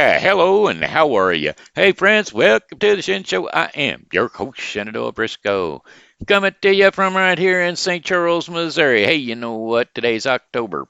Hello and how are you? Hey friends, welcome to the Shen Show. I am your host, Shenandoah Briscoe, coming to you from right here in St. Charles, Missouri. Hey, you know what? Today's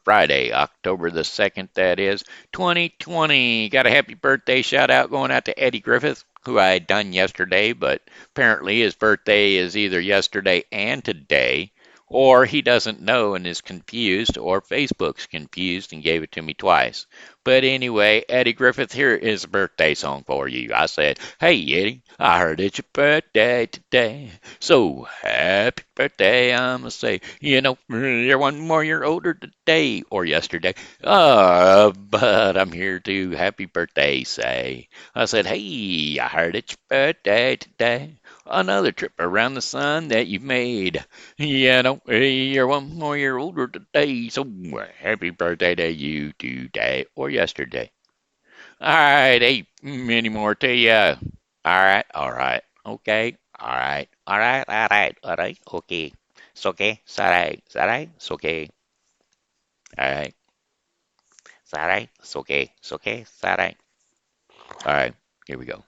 Friday, October the 2nd, that is, 2020. Got a happy birthday shout out going out to Eddie Griffith, who I had done yesterday, but apparently his birthday is either yesterday and today. Or he doesn't know and is confused, or Facebook's confused and gave it to me twice. But anyway, Eddie Griffith, here is a birthday song for you. I said, hey, Eddie, I heard it's your birthday today. So happy birthday, I'ma say. You know, you're one more year older today or yesterday. But I'm here to happy birthday say. I said, hey, I heard it's your birthday today. Another trip around the sun that you've made. You know, you're one more year older today, so happy birthday to you today or yesterday. All right, hey, many more to you. All right, okay, all right, okay. It's okay, it's all right, it's okay, all right, it's all right, it's okay, it's all right. All right, here we go.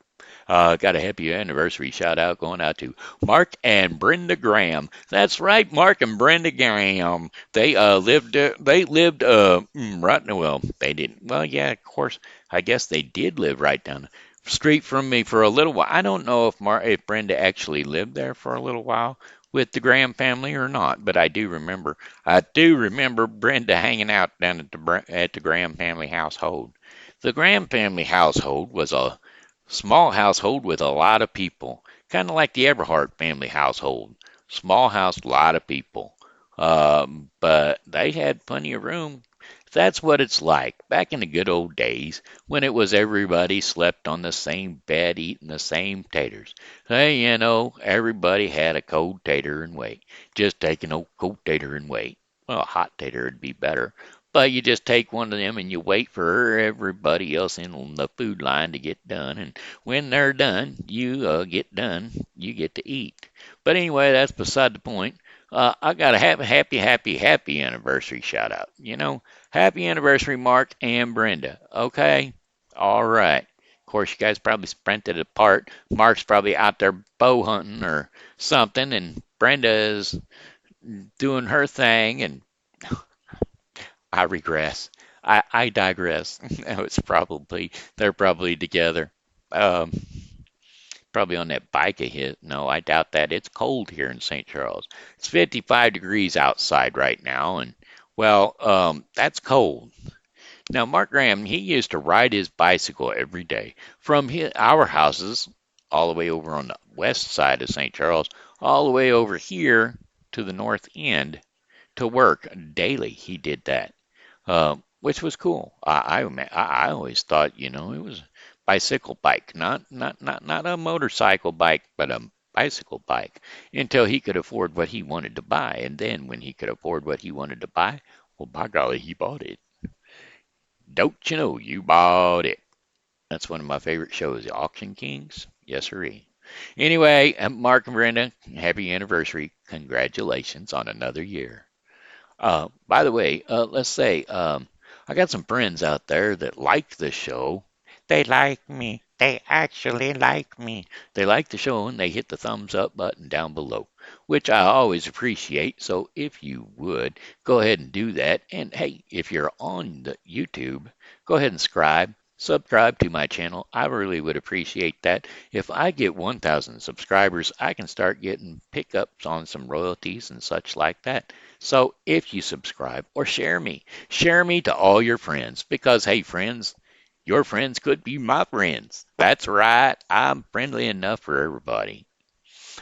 Got a happy anniversary shout out going out to Mark and Brenda Graham. That's right, Mark and Brenda Graham. They lived right. Well, they didn't. Well, yeah, of course. I guess they did live right down the street from me for a little while. I don't know if Brenda actually lived there for a little while with the Graham family or not, but I do remember. I do remember Brenda hanging out down at the Graham family household. The Graham family household was a small household with a lot of people, kind of like the Everhart family household. Small house, a lot of people. But they had plenty of room. That's what it's like back in the good old days when it was everybody slept on the same bed eating the same taters. Hey, you know, everybody had a cold tater and wait. Just take an old cold tater and wait. Well, a hot tater would be better. But you just take one of them and you wait for everybody else in the food line to get done. And when they're done, you get done. You get to eat. But anyway, that's beside the point. I got a happy anniversary shout out. You know, happy anniversary, Mark and Brenda. Okay? All right. Of course, you guys probably spent it apart. Mark's probably out there bow hunting or something, and Brenda is doing her thing, and I regress. I digress. No, they're probably together. Um, Probably on that bike of his. No, I doubt that. It's cold here in St. Charles. It's 55 degrees outside right now, and well, that's cold. Now, Mark Graham, he used to ride his bicycle every day from our houses all the way over on the west side of St. Charles, all the way over here to the north end to work daily. He did that, which was cool. I always thought, you know, it was a bicycle bike, not a motorcycle bike, but a bicycle bike until he could afford what he wanted to buy. And then when he could afford what he wanted to buy, well, by golly, he bought it. Don't you know you bought it? That's one of my favorite shows, The Auction Kings. Yes, sirree. Anyway, Mark and Brenda, happy anniversary. Congratulations on another year. By the way, let's say I got some friends out there that like the show. They like me. They actually like me. They like the show and they hit the thumbs up button down below, which I always appreciate. So if you would, go ahead and do that. And hey, if you're on the YouTube, go ahead and subscribe to my channel. I really would appreciate that. If I get 1,000 subscribers, I can start getting pickups on some royalties and such like that. So if you subscribe or share me to all your friends because, hey, friends, your friends could be my friends. That's right. I'm friendly enough for everybody.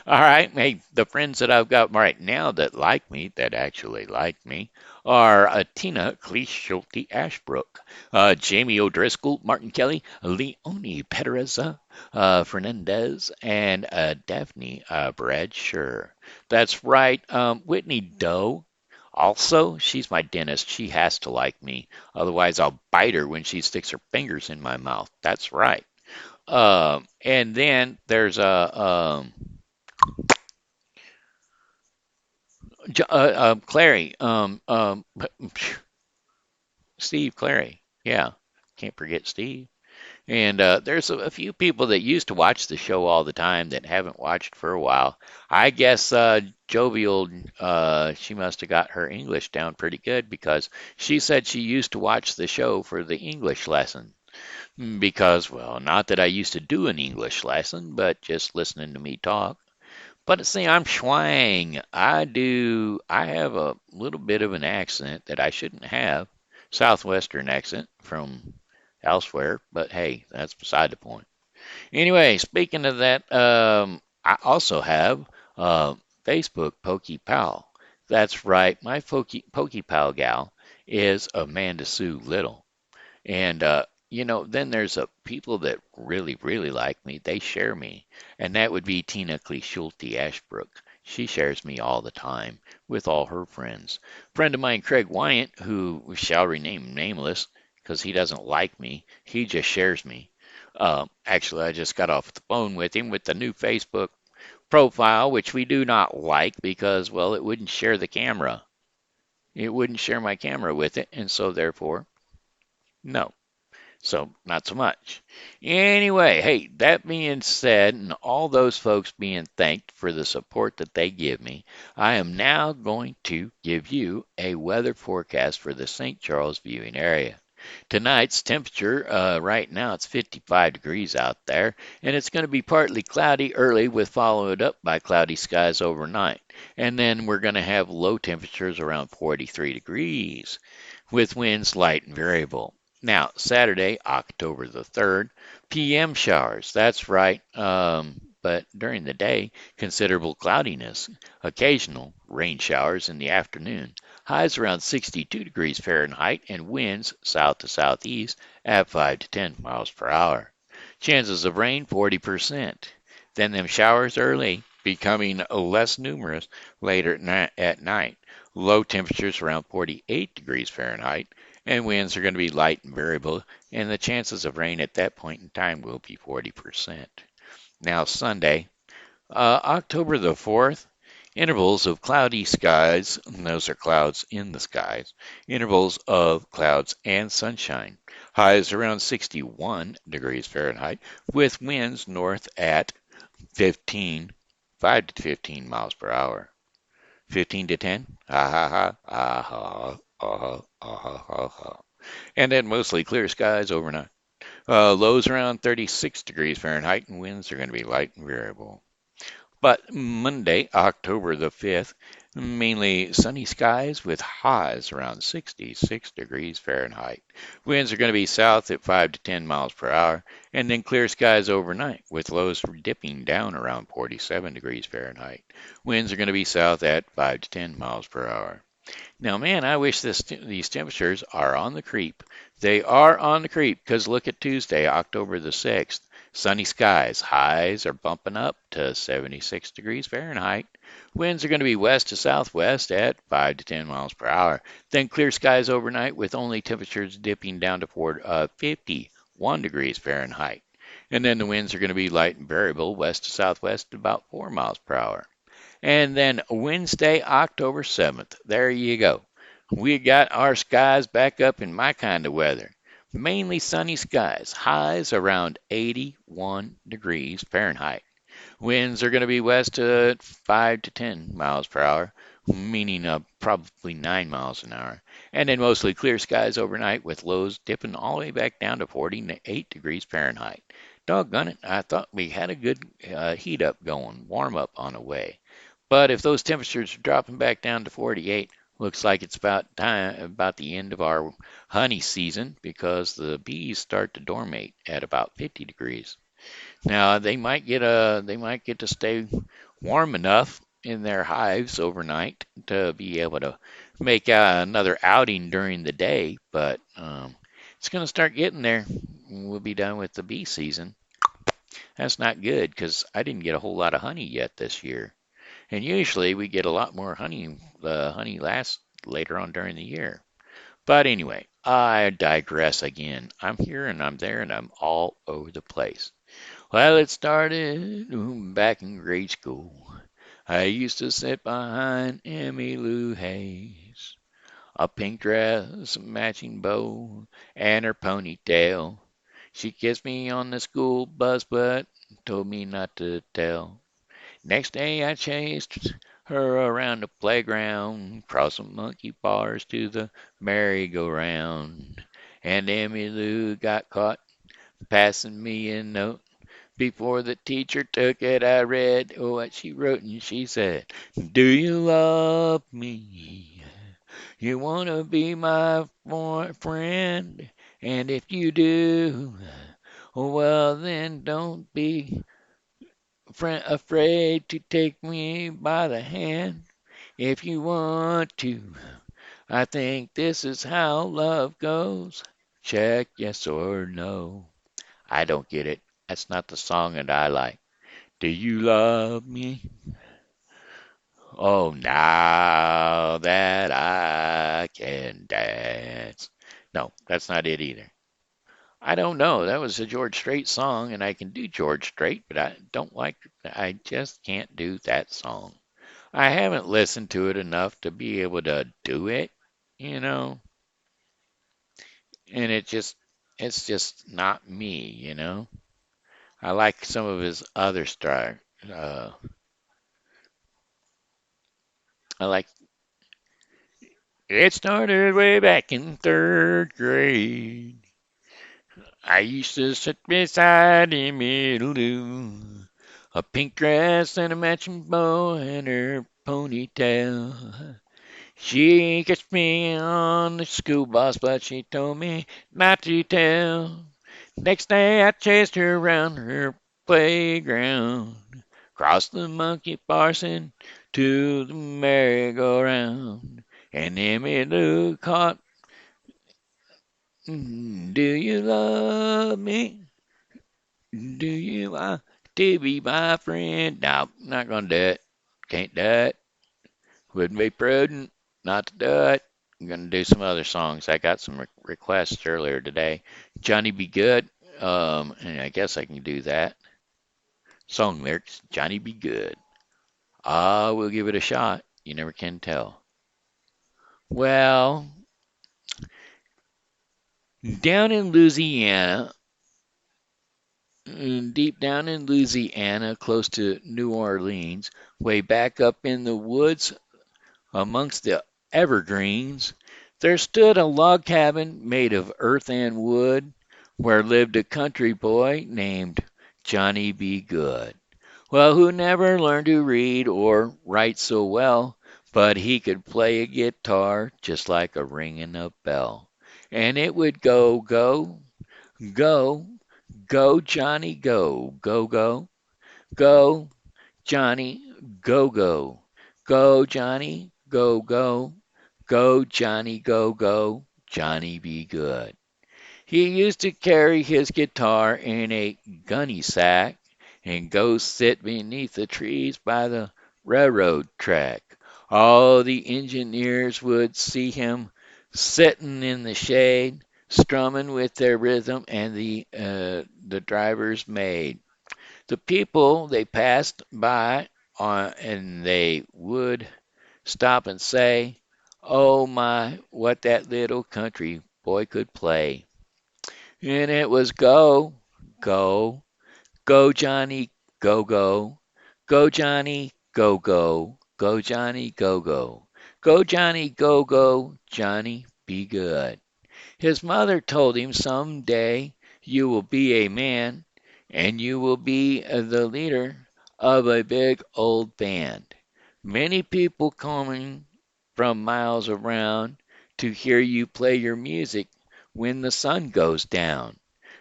All right. Hey, the friends that I've got right now that like me, that actually like me, are Tina Kleeschulte Ashbrook, Jamie O'Driscoll, Martin Kelly, Leony Pedraza Fernandez, and Daphne Bradsher. That's right. Whitney Doe. Also, she's my dentist. She has to like me. Otherwise, I'll bite her when she sticks her fingers in my mouth. That's right. And then there's Clary, Steve Clary. Yeah, can't forget Steve. And there's a few people that used to watch the show all the time that haven't watched for a while. I guess Jovial, she must have got her English down pretty good because she said she used to watch the show for the English lesson. Because, well, not that I used to do an English lesson, but just listening to me talk. But see, I'm Schwang. I have a little bit of an accent that I shouldn't have. Southwestern accent from elsewhere, but hey, that's beside the point. Anyway, speaking of that, I also have uh, Facebook Pokey Pal. That's right, my Pokey Pal gal is Amanda Sue Little. And then there's a people that really, really like me. They share me, and that would be Tina Kleeschulte Ashbrook. She shares me all the time with all her friends. Friend of mine, Craig Wyant, who we shall rename nameless because he doesn't like me. He just shares me. Actually, I just got off the phone with him with the new Facebook profile, which we do not like because, well, it wouldn't share the camera. It wouldn't share my camera with it, and so therefore, no. So, not so much. Anyway, hey, that being said, and all those folks being thanked for the support that they give me, I am now going to give you a weather forecast for the St. Charles viewing area. Tonight's temperature, right now it's 55 degrees out there, and it's going to be partly cloudy early with followed up by cloudy skies overnight. And then we're going to have low temperatures around 43 degrees with winds light and variable. Now, Saturday, October the 3rd, PM showers. That's right. But during the day, considerable cloudiness, occasional rain showers in the afternoon. Highs around 62 degrees Fahrenheit and winds south to southeast at 5 to 10 miles per hour. Chances of rain 40%. Then them showers early, becoming less numerous later at night. Low temperatures around 48 degrees Fahrenheit and winds are going to be light and variable, and the chances of rain at that point in time will be 40%. Now, Sunday, October the 4th, intervals of cloudy skies, and those are clouds in the skies, intervals of clouds and sunshine. Highs around 61 degrees Fahrenheit, with winds north at 5 to 15 miles per hour. 15 to 10? Ha ha ha, ah ha, ah ha, ah ha. And then mostly clear skies overnight. Lows around 36 degrees Fahrenheit, and winds are going to be light and variable. But Monday, October the 5th, mainly sunny skies with highs around 66 degrees Fahrenheit. Winds are going to be south at 5 to 10 miles per hour, and then clear skies overnight with lows dipping down around 47 degrees Fahrenheit. Winds are going to be south at 5 to 10 miles per hour. Now, man, I wish these temperatures are on the creep. They are on the creep because look at Tuesday, October the 6th. Sunny skies. Highs are bumping up to 76 degrees Fahrenheit. Winds are going to be west to southwest at 5 to 10 miles per hour. Then clear skies overnight with only temperatures dipping down to 51 degrees Fahrenheit. And then the winds are going to be light and variable west to southwest at about 4 miles per hour. And then Wednesday, October 7th, there you go. We got our skies back up in my kind of weather. Mainly sunny skies, highs around 81 degrees Fahrenheit. Winds are going to be west at 5 to 10 miles per hour, meaning probably 9 miles an hour. And then mostly clear skies overnight with lows dipping all the way back down to 48 degrees Fahrenheit. Doggone it, I thought we had a good heat up going, warm up on the way. But if those temperatures are dropping back down to 48, looks like it's about the end of our honey season because the bees start to dormate at about 50 degrees. Now they might get to stay warm enough in their hives overnight to be able to make another outing during the day, but it's going to start getting there. We'll be done with the bee season. That's not good because I didn't get a whole lot of honey yet this year. And usually we get a lot more honey. The honey lasts later on during the year. But anyway, I digress again. I'm here and I'm there and I'm all over the place. Well, it started back in grade school. I used to sit behind Emmy Lou Hayes. A pink dress, a matching bow, and her ponytail. She kissed me on the school bus, but told me not to tell. Next day I chased her around the playground, crossing monkey bars to the merry-go-round. And Emmy Lou got caught passing me a note. Before the teacher took it, I read what she wrote, and she said, "Do you love me? You want to be my friend? And if you do, well, then don't be afraid to take me by the hand. If you want to, I think this is how love goes. Check yes or no." I don't get it. That's not the song that I like. Do you love me? Oh, now that I can dance. No, that's not it either. I don't know. That was a George Strait song, and I can do George Strait, but I just can't do that song. I haven't listened to it enough to be able to do it, you know, and it's just not me, you know. I like some of his other stuff. Uh, I like It started way back in third grade. I used to sit beside him, it'll do. A pink dress and a matching bow and her ponytail. She kissed me on the school bus, but she told me not to tell. Next day I chased her around her playground. Crossed the monkey bars and to the merry-go-round. And Emmy Lou caught, "Do you love me? Do you want to be my friend?" No, not gonna do it. Can't do it. Wouldn't be prudent not to do it. I'm gonna do some other songs. I got some requests earlier today. Johnny Be Good. And I guess I can do that. Song lyrics. Johnny Be Good. Ah, we'll give it a shot. You never can tell. Well, down in Louisiana, deep down in Louisiana, close to New Orleans, way back up in the woods amongst the evergreens, there stood a log cabin made of earth and wood, where lived a country boy named Johnny Be Good. Well, who never learned to read or write so well, but he could play a guitar just like a ringing a bell. And it would go, go, go, go, Johnny, go, go, go, go, Johnny, go, go, go, Johnny, go, go, go, Johnny, go, go, Johnny Be Good. He used to carry his guitar in a gunny sack and go sit beneath the trees by the railroad track. All the engineers would see him sitting in the shade, strumming with their rhythm, and the driver's maid. The people they passed by and they would stop and say, "Oh my, what that little country boy could play." And it was go, go, go Johnny, go, go, go Johnny, go, go, go Johnny, go, go, go Johnny, go, go, Johnny, be good. His mother told him some day you will be a man and you will be the leader of a big old band. Many people coming from miles around to hear you play your music when the sun goes down.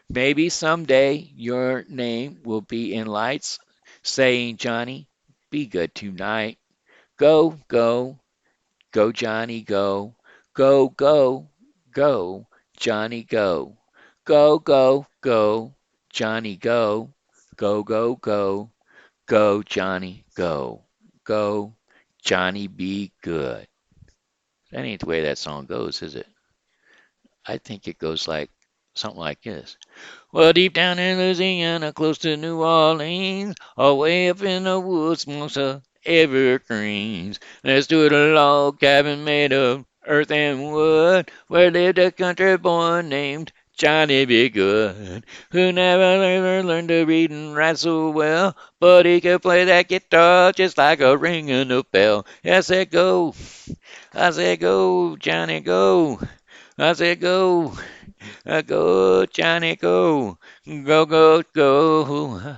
Maybe someday your name will be in lights saying, "Johnny, be good tonight. Go, go, go, Johnny, go. Go, go, go, Johnny, go. Go, go, go, Johnny, go. Go, go, go, go, Johnny, go. Go, Johnny, be good." That ain't the way that song goes, is it? I think it goes like something like this. Well, deep down in Louisiana, close to New Orleans, away up in the woods amongst the evergreens, there stood a log cabin made of earth and wood, where lived a country boy named Johnny be good, who never ever learned to read and write so well, but he could play that guitar just like a ringing a bell. I said I said go, Johnny go. I said go, go, Johnny go, go, go, go.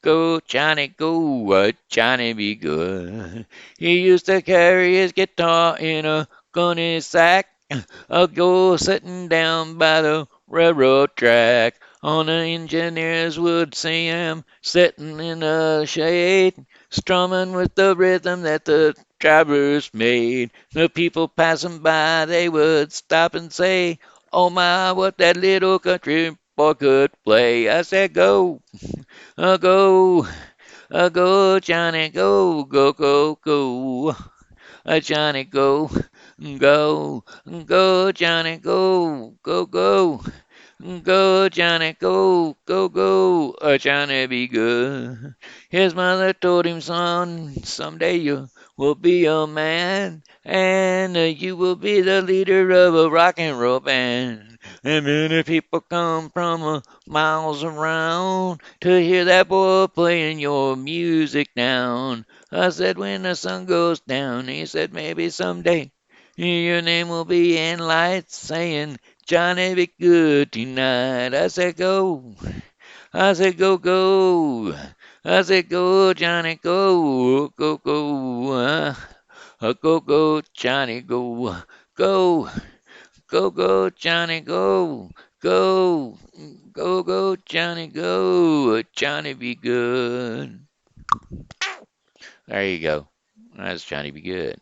Go, Johnny, go, Johnny be good. He used to carry his guitar in a gunny sack. I'll go sitting down by the railroad track. On the engineers would see him sitting in the shade, strumming with the rhythm that the drivers made. The people passing by, they would stop and say, "Oh my, what that little country boy could play." I said, go, go, go, Johnny, go, go, go, go. Johnny, go, go, go, Johnny, go, go, go. Go, Johnny, go, go, go, Johnny be good. His mother told him, son, someday you will be a man, and you will be the leader of a rock and roll band. And many people come from miles around to hear that boy playing your music down. I said, when the sun goes down, he said, maybe someday your name will be in lights saying, Johnny, be good tonight. I said, go. I said, go, go. I said, go, Johnny, go. Go, go. Go, go, Johnny, go. Go. Go, go, Johnny, go. Go. Go, go, Johnny, go. Johnny, be good. There you go. That's Johnny Be Good.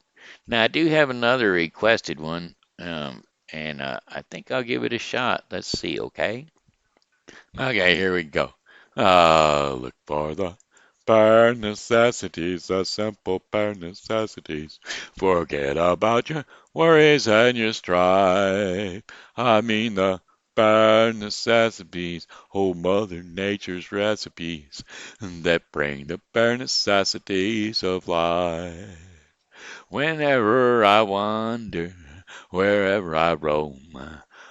Now, I do have another requested one, and I think I'll give it a shot. Let's see, okay? Okay, here we go. Look for the bare necessities, the simple bare necessities. Forget about your worries and your strife. I mean the bare necessities, oh Mother Nature's recipes that bring the bare necessities of life. Whenever I wander, wherever I roam,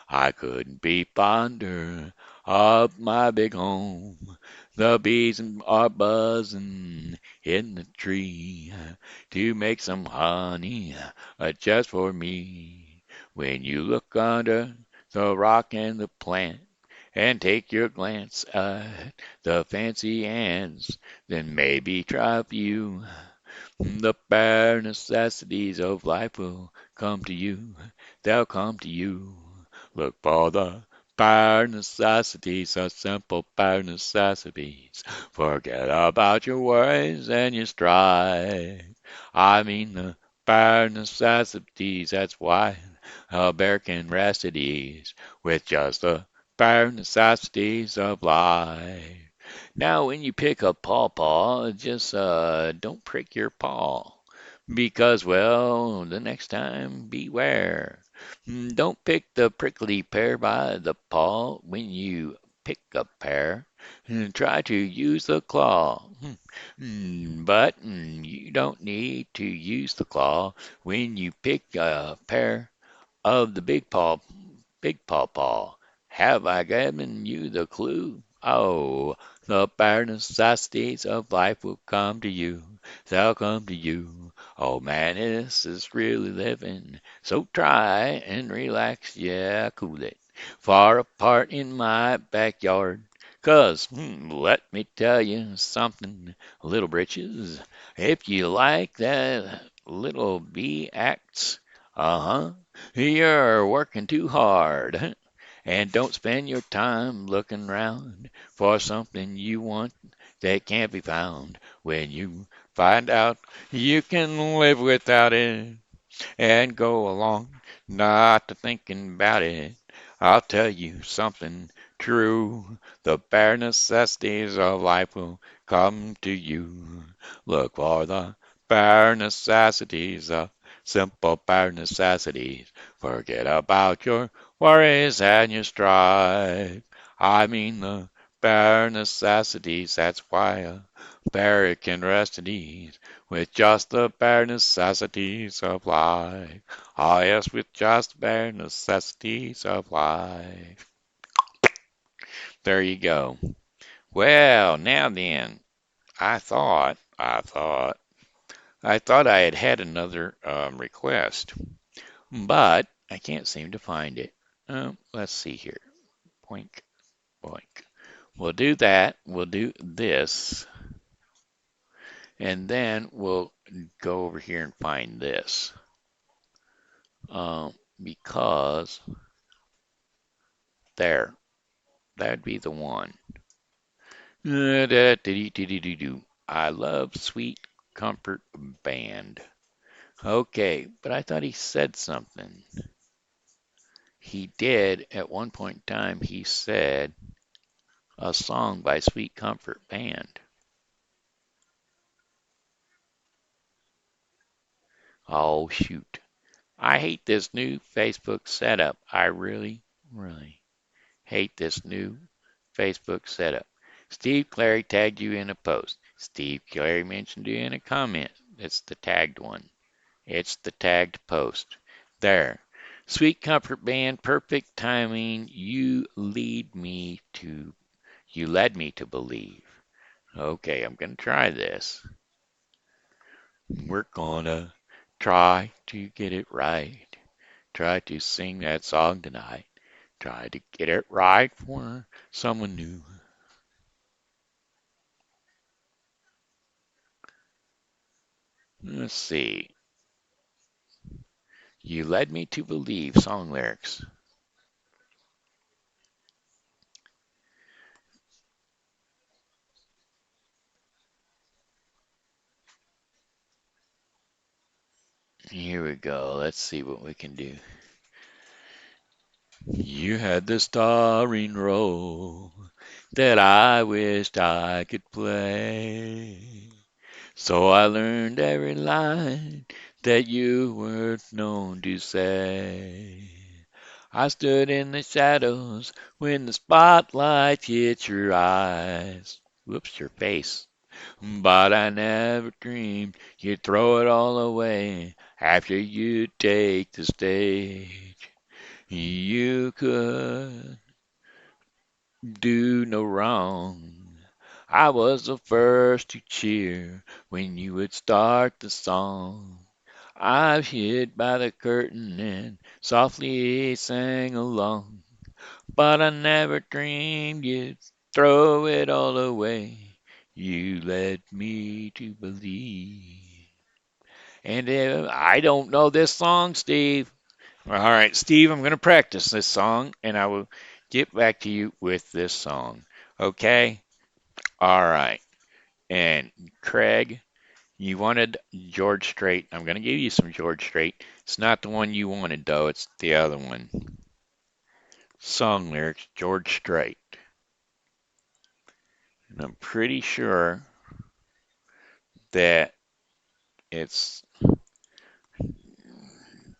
I couldn't be fonder of my big home. The bees are buzzing in the tree to make some honey just for me. When you look under the rock and the plant and take your glance at the fancy ants, then maybe try a few. The bare necessities of life will come to you. They'll come to you. Look for the bare necessities, the simple bare necessities. Forget about your worries and your strife. I mean the bare necessities. That's why a bear can rest at ease with just the bare necessities of life. Now, when you pick a pawpaw, just don't prick your paw. Because, well, the next time, beware. Don't pick the prickly pear by the paw when you pick a pear. Try to use the claw. But you don't need to use the claw when you pick a pear of the big pawpaw. Have I given you the clue? Oh, the bare necessities of life will come to you. They'll come to you. Oh man, this is really living. So try and relax, yeah, cool it. Far apart in my backyard. 'Cause let me tell you something, little britches. If you like that little bee acts, uh-huh, you're working too hard. And don't spend your time looking round for something you want that can't be found. When you find out you can live without it and go along not to thinking about it, I'll tell you something true. The bare necessities of life will come to you. Look for the bare necessities, the simple bare necessities. Forget about your worries and your strife. I mean the bare necessities. That's why a bear can rest at ease with just the bare necessities of life. Ah, yes, with just the bare necessities of life. There you go. Well, now then, I thought I had had another request, but I can't seem to find it. Let's see here. Boink, boink. We'll do that. We'll do this, and then we'll go over here and find this. Because there, that'd be the one. I love Sweet Comfort Band. Okay, but I thought he said something. He did at one point in time. He said a song by Sweet Comfort Band. Oh, shoot. I hate this new Facebook setup. I really, really hate this new Facebook setup. Steve Clary tagged you in a post. Steve Clary mentioned you in a comment. It's the tagged one. It's the tagged post. There. Sweet Comfort Band, perfect timing. You led me to believe. Okay, I'm gonna try this. We're gonna try to get it right. Try to sing that song tonight. Try to get it right for someone new. Let's see. You led me to believe song lyrics. Here we go. Let's see what we can do. You had the starring role that I wished I could play. So I learned every line that you were known to say. I stood in the shadows when the spotlight hit your eyes. Whoops, your face. But I never dreamed you'd throw it all away after you take the stage. You could do no wrong. I was the first to cheer when you would start the song. I hid by the curtain and softly sang along. But I never dreamed you'd throw it all away. You led me to believe. And I don't know this song, Steve. All right, Steve, I'm going to practice this song and I will get back to you with this song. Okay? All right. And Craig, you wanted George Strait. I'm going to give you some George Strait. It's not the one you wanted, though. It's the other one. Song lyrics, George Strait. And I'm pretty sure that it's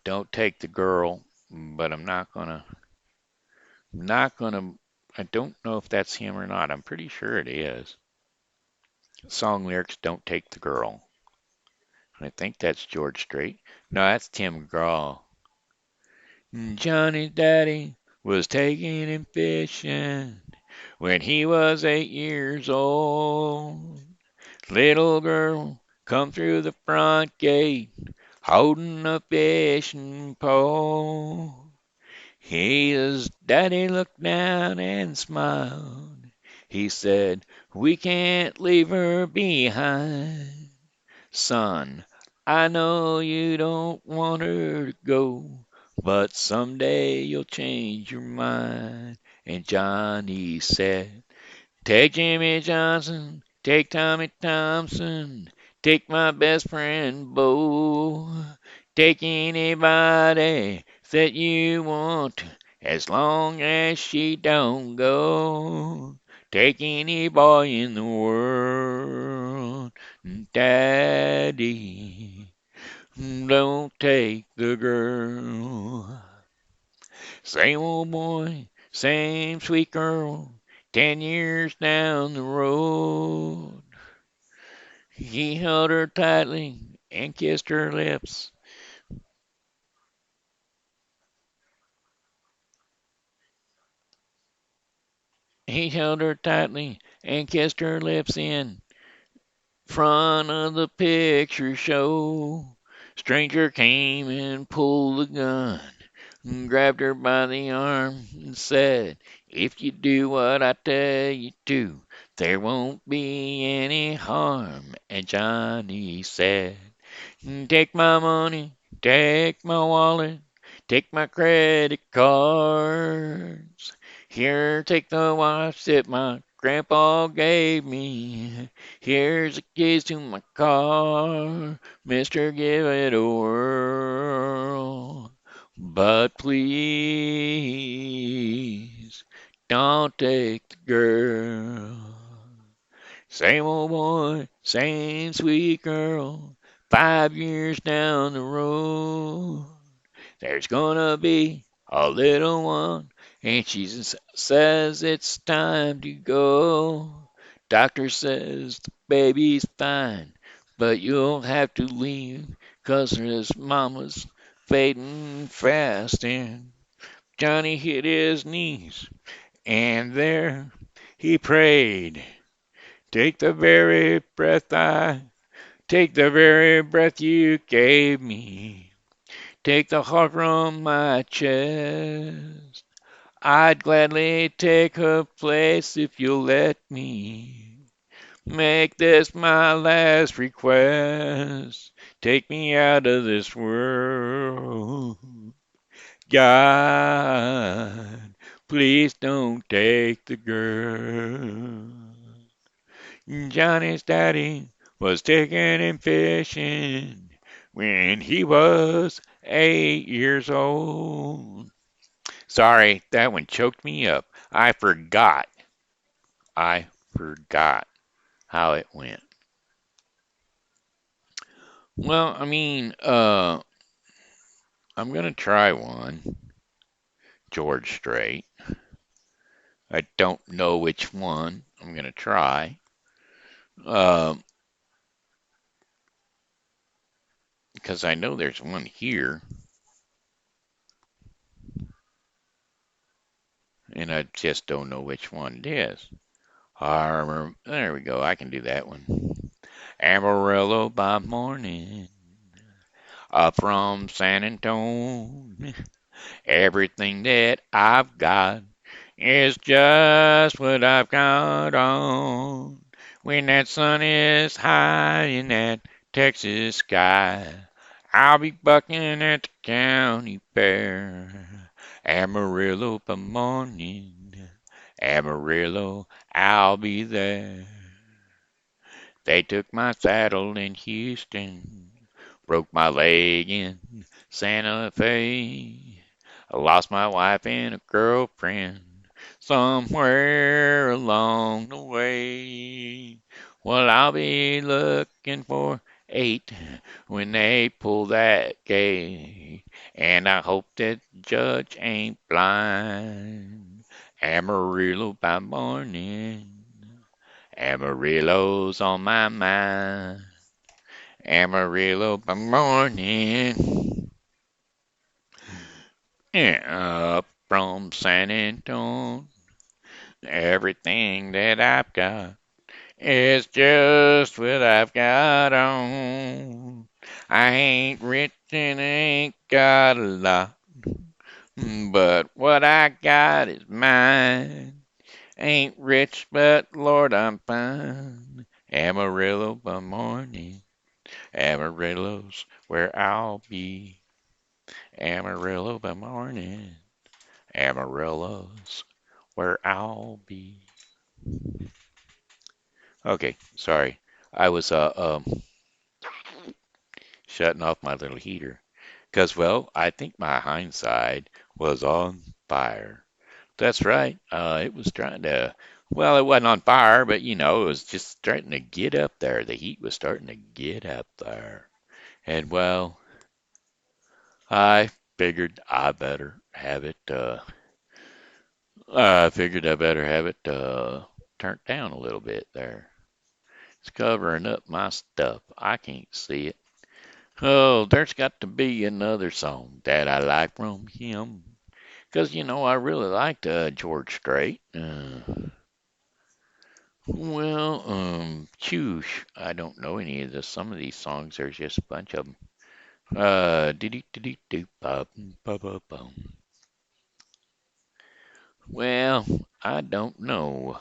Don't Take the Girl, but I don't know if that's him or not. I'm pretty sure it is. Song lyrics, Don't Take the Girl. And I think that's George Strait. No, that's Tim McGraw. Johnny's daddy was taking him fishing when he was 8 years old. Little girl come through the front gate holding a fishing pole. His daddy looked down and smiled. He said, "We can't leave her behind. Son, I know you don't want her to go, but someday you'll change your mind." And Johnny said, "Take Jimmy Johnson, take Tommy Thompson, take my best friend Bo, take anybody that you want, as long as she don't go. Take any boy in the world, Daddy, don't take the girl. Same old boy, same sweet girl, 10 years down the road." He held her tightly and kissed her lips. He held her tightly and kissed her lips in front of the picture show. Stranger came and pulled the gun, and grabbed her by the arm and said, "If you do what I tell you to, there won't be any harm." And Johnny said, "Take my money, take my wallet, take my credit cards. Here, take the watch that my grandpa gave me. Here's the keys to my car. Mister, give it a whirl. But please, don't take the girl. Same old boy, same sweet girl. 5 years down the road, there's gonna be a little one, and she says it's time to go. Doctor says the baby's fine, but you'll have to leave, 'cause his mama's fading fast." And Johnny hit his knees, and there he prayed. Take the very breath take the very breath you gave me. Take the heart from my chest. I'd gladly take her place if you'll let me. Make this my last request. Take me out of this world. God, please don't take the girl. Johnny's daddy was taking him fishing when he was 8 years old. Sorry, that one choked me up. I forgot how it went. Well, I'm gonna try one, George Strait. I don't know which one I'm gonna try. Um, because I know there's one here, and I just don't know which one it is. There we go. I can do that one. Amarillo by morning, up from San Antonio. Everything that I've got is just what I've got on. When that sun is high in that Texas sky, I'll be bucking at the county fair. Amarillo by morning, Amarillo, I'll be there. They took my saddle in Houston, broke my leg in Santa Fe. I lost my wife and a girlfriend somewhere along the way. Well, I'll be looking for 8 when they pull that gate, and I hope that the judge ain't blind. Amarillo by morning, Amarillo's on my mind. Amarillo by morning. Yeah, up from San Antonio. Everything that I've got is just what I've got on. I ain't rich and ain't got a lot, but what I got is mine. Ain't rich, but Lord, I'm fine. Amarillo by morning. Amarillo's where I'll be. Amarillo by morning. Amarillo's where I'll be. Okay, sorry. I was shutting off my little heater. 'Cause well, I think my hindside was on fire. That's right. It was trying to, well, it wasn't on fire, but it was just starting to get up there. The heat was starting to get up there. And well, I figured I better have it, turned down a little bit there. It's covering up my stuff. I can't see it. Oh, there's got to be another song that I like from him. 'Cause I really liked George Strait. Well, choosh. I don't know any of some of these songs. There's just a bunch of them. Dee dee dee ba ba ba bum. Well, I don't know.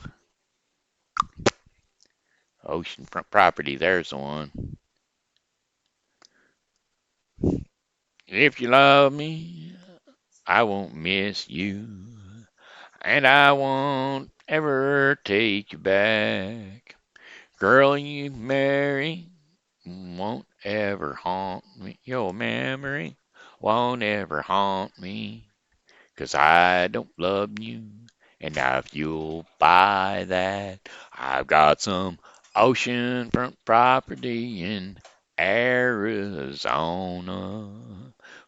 Oceanfront property. There's the one. If you love me, I won't miss you, and I won't ever take you back. Girl you marry won't ever haunt me. Your memory won't ever haunt me. 'Cause I don't love you. And now if you'll buy that, I've got some oceanfront property in Arizona.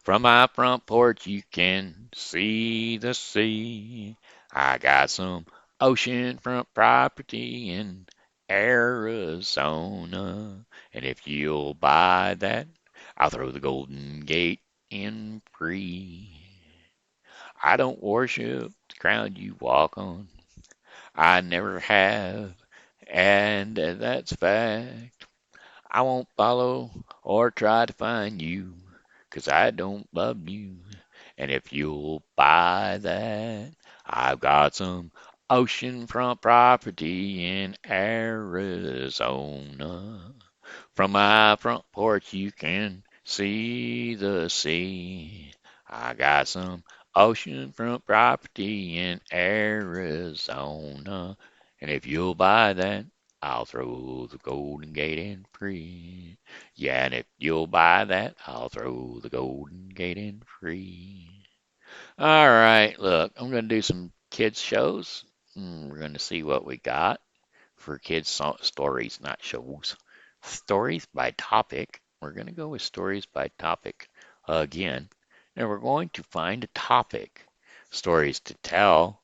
From my front porch you can see the sea. I got some oceanfront property in Arizona. And if you'll buy that, I'll throw the Golden Gate in free. I don't worship the ground you walk on. I never have, and that's fact. I won't follow or try to find you, 'cause I don't love you. And if you'll buy that, I've got some oceanfront property in Arizona. From my front porch you can see the sea. I got some oceanfront property in Arizona. And if you'll buy that, I'll throw the Golden Gate in free. Yeah, and if you'll buy that, I'll throw the Golden Gate in free. All right, look, I'm going to do some kids shows. We're going to see what we got for kids stories, not shows. Stories by topic. We're going to go with stories by topic again. And we're going to find a topic. Stories to tell.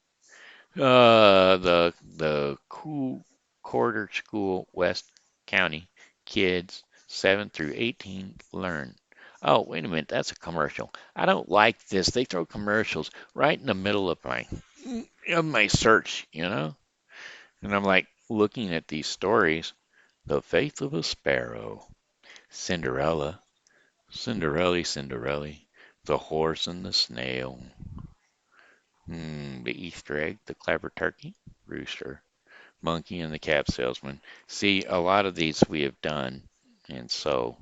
The cool quarter school West County kids 7 through 18 learn. Oh, wait a minute, that's a commercial. I don't like this. They throw commercials right in the middle of my search, you know? And I'm like looking at these stories. The Faith of a Sparrow, Cinderella, Cinderella, The Horse and the Snail, The Easter Egg, The Clever Turkey, Rooster, Monkey and the Cap Salesman. See, a lot of these we have done, and so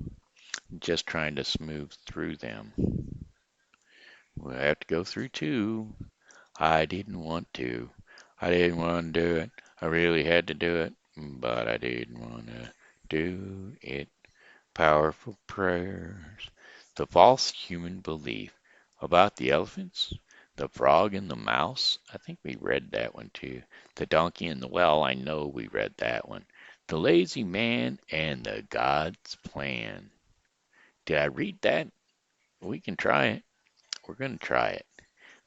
just trying to smooth through them. We'll have to go through two. I didn't want to. I didn't want to do it. I really had to do it, but I didn't want to do it. Powerful prayers. The false human belief about the elephants, the frog and the mouse. I think we read that one too. The donkey and the well. I know we read that one. The lazy man and the God's plan. Did I read that? We can try it. We're going to try it.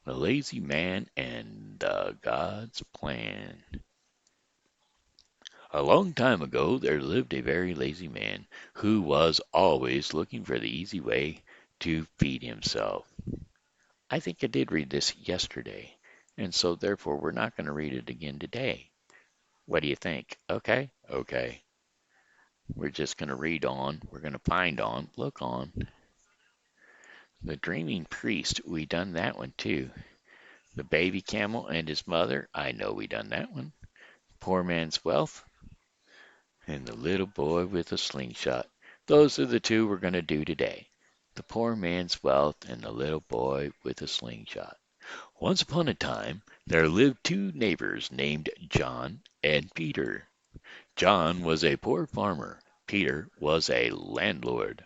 The lazy man and the God's plan. A long time ago there lived a very lazy man who was always looking for the easy way to feed himself. I think I did read this yesterday, and so therefore we're not going to read it again today. What do you think? Okay? Okay. We're just going to read on. We're going to find on. Look on. The Dreaming Priest. We done that one too. The Baby Camel and his Mother. I know we done that one. Poor Man's Wealth. And the little boy with a slingshot. Those are the two we're going to do today. The poor man's wealth and the little boy with a slingshot. Once upon a time, there lived two neighbors named John and Peter. John was a poor farmer. Peter was a landlord.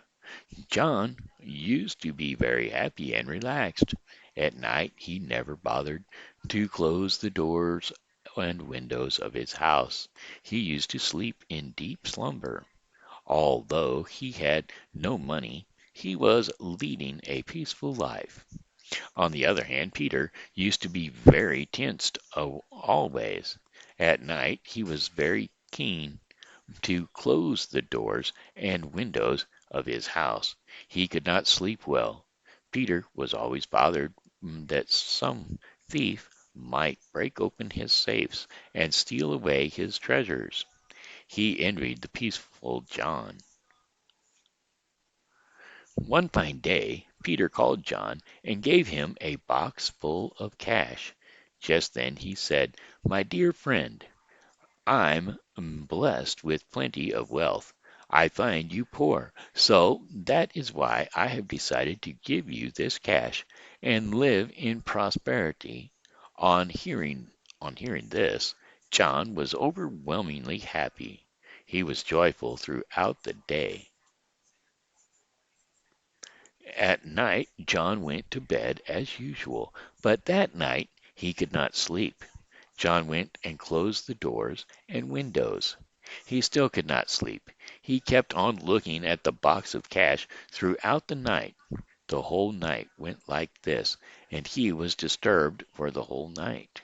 John used to be very happy and relaxed. At night, he never bothered to close the doors and windows of his house. He used to sleep in deep slumber. Although he had no money, he was leading a peaceful life. On the other hand, Peter used to be very tensed always. At night, he was very keen to close the doors and windows of his house. He could not sleep well. Peter was always bothered that some thief might break open his safes and steal away his treasures. He envied the peaceful John. One fine day Peter called John and gave him a box full of cash. Just then he said, "My dear friend, I'm blessed with plenty of wealth. I find you poor, so that is why I have decided to give you this cash and live in prosperity." On hearing on hearing this, John was overwhelmingly happy. He was joyful throughout the day. At night John went to bed as usual, but that night he could not sleep. John went and closed the doors and windows. He still could not sleep. He kept on looking at the box of cash throughout the night. The whole night went like this, and he was disturbed for the whole night.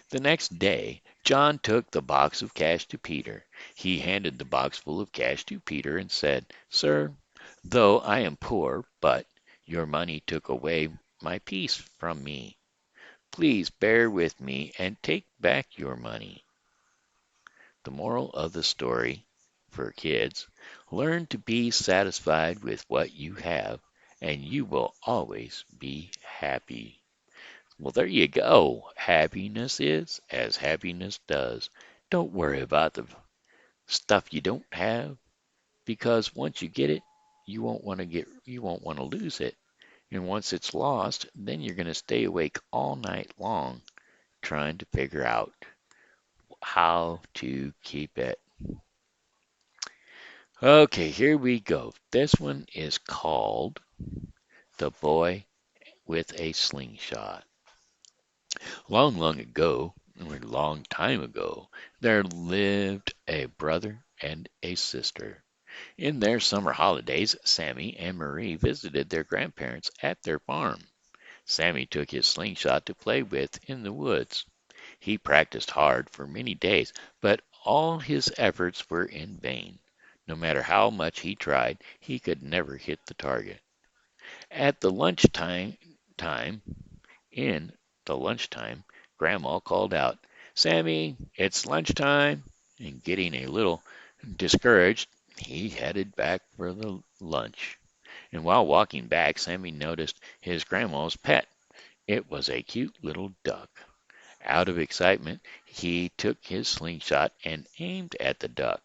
The next day John took the box of cash to Peter. He handed the box full of cash to Peter and said, "Sir, though I am poor, but your money took away my peace from me. Please bear with me and take back your money." The moral of the story for kids: learn to be satisfied with what you have, and you will always be happy. Well, there you go. Happiness is as happiness does. Don't worry about the stuff you don't have, because once you get it, you won't want to lose it. And once it's lost, then you're going to stay awake all night long trying to figure out how to keep it. Okay, here we go. This one is called The Boy with a Slingshot. Long, long ago, or a long time ago, there lived a brother and a sister. In their summer holidays, Sammy and Marie visited their grandparents at their farm. Sammy took his slingshot to play with in the woods. He practiced hard for many days, but all his efforts were in vain. No matter how much he tried, he could never hit the target. At the time in the lunchtime, Grandma called out, "Sammy, it's lunchtime." And getting a little discouraged, he headed back for the lunch. And while walking back, Sammy noticed his grandma's pet. It was a cute little duck. Out of excitement, he took his slingshot and aimed at the duck.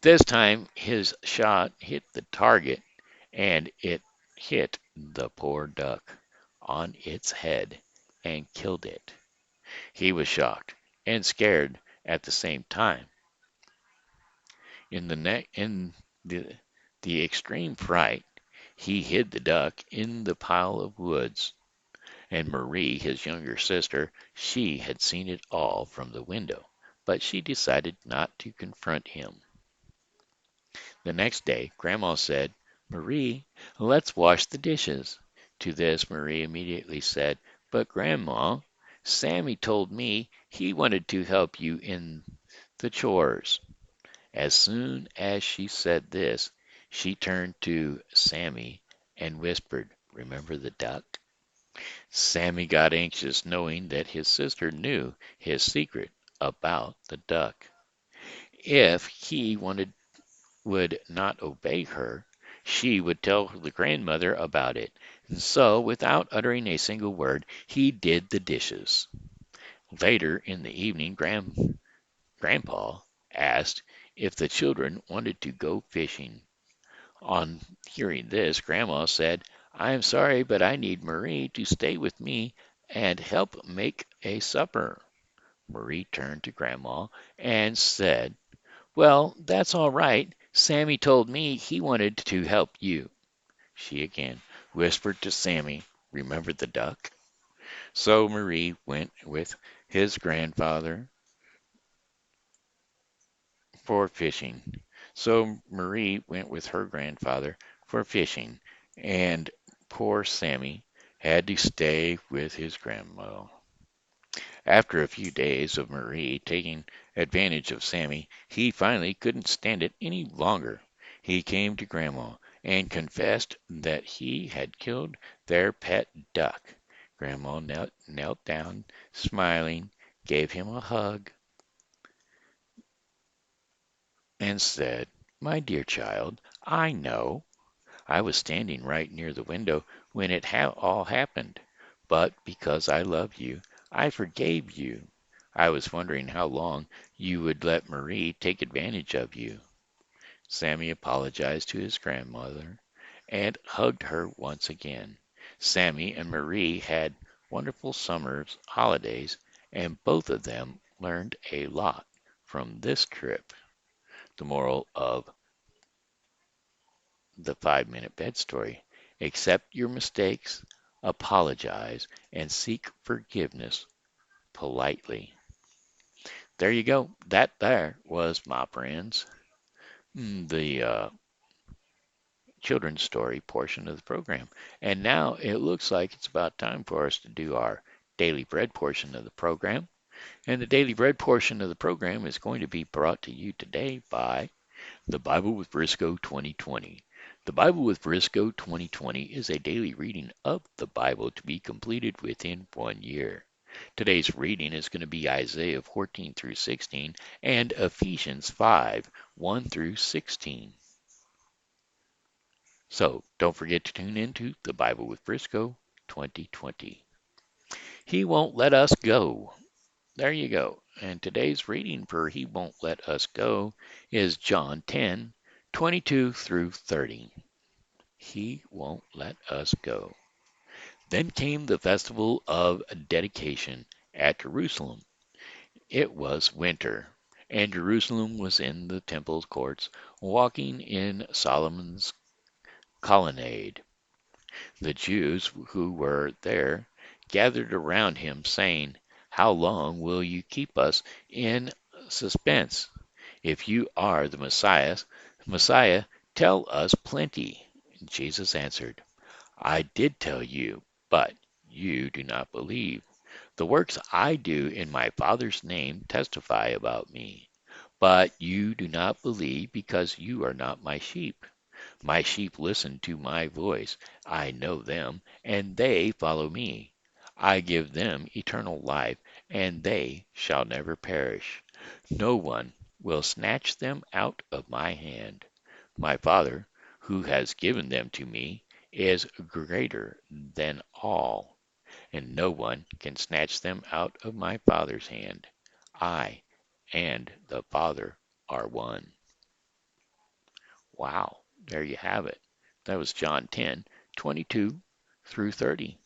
This time his shot hit the target, and it hit the poor duck on its head and killed it. He was shocked and scared at the same time. In the extreme fright, he hid the duck in the pile of woods. And Marie, his younger sister, she had seen it all from the window, but she decided not to confront him. The next day Grandma said, "Marie, let's wash the dishes." To this Marie immediately said, "But Grandma, Sammy told me he wanted to help you in the chores." As soon as she said this, she turned to Sammy and whispered, "Remember the duck?" Sammy got anxious knowing that his sister knew his secret about the duck. If he would not obey her, she would tell the grandmother about it. And so, without uttering a single word, he did the dishes. Later in the evening, Grandpa asked if the children wanted to go fishing. On hearing this, Grandma said, "I am sorry, but I need Marie to stay with me and help make a supper." Marie turned to Grandma and said, "Well, that's all right. Sammy told me he wanted to help you." She again whispered to Sammy, "Remember the duck?" So Marie went with his grandfather for fishing. So Marie went with her grandfather for fishing, and poor Sammy had to stay with his grandma. After a few days of Marie taking advantage of Sammy, he finally couldn't stand it any longer. He came to Grandma and confessed that he had killed their pet duck. Grandma knelt down, smiling, gave him a hug, and said, "My dear child, I know. I was standing right near the window when it all happened, but because I love you, I forgave you. I was wondering how long you would let Marie take advantage of you." Sammy apologized to his grandmother and hugged her once again. Sammy and Marie had wonderful summer holidays, and both of them learned a lot from this trip. The moral of the 5 Minute Bed Story: accept your mistakes, apologize, and seek forgiveness politely. There you go. That there was, my friends, the children's story portion of the program. And now it looks like it's about time for us to do our daily bread portion of the program. And the daily bread portion of the program is going to be brought to you today by The Bible with Briscoe 2020. The Bible with Briscoe 2020 is a daily reading of the Bible to be completed within 1 year. Today's reading is going to be Isaiah 14 through 16 and Ephesians 5 1 through 16. So don't forget to tune in to The Bible with Briscoe 2020. He won't let us go. There you go. And today's reading for He Won't Let Us Go is John 10 22 through 30. He won't let us go. Then came the festival of dedication at Jerusalem. It was winter, and Jerusalem was in the temple courts, walking in Solomon's colonnade. The Jews who were there gathered around him, saying, "How long will you keep us in suspense? If you are the Messiah, tell us plenty." Jesus answered, "I did tell you, but you do not believe. The works I do in my Father's name testify about me, but you do not believe because you are not my sheep. My sheep listen to my voice. I know them, and they follow me. I give them eternal life, and they shall never perish. No one will snatch them out of my hand. My Father, who has given them to me, is greater than all, and no one can snatch them out of my Father's hand. I and the Father are one." Wow, there you have it. That was John 10 22 through 30.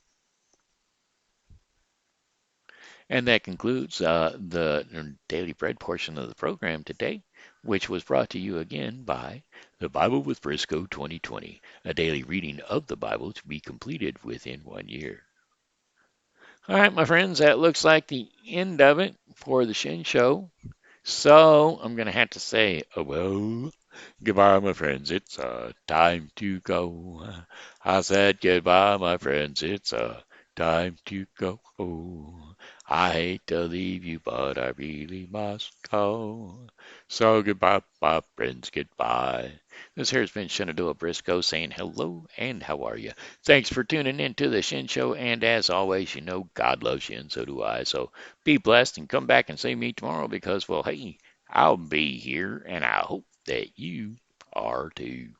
And that concludes the Daily Bread portion of the program today, which was brought to you again by The Bible with Briscoe 2020, a daily reading of the Bible to be completed within 1 year. All right, my friends, that looks like the end of it for the Shen Show. So I'm going to have to say, oh, well, goodbye, my friends. It's time to go. I said goodbye, my friends. It's time to go. I hate to leave you, but I really must go. So goodbye, my friends. Goodbye. This here has been Shenandoah Briscoe saying hello and how are you? Thanks for tuning in to the Shen Show. And as always, you know God loves you and so do I. So be blessed and come back and see me tomorrow because, well, hey, I'll be here and I hope that you are too.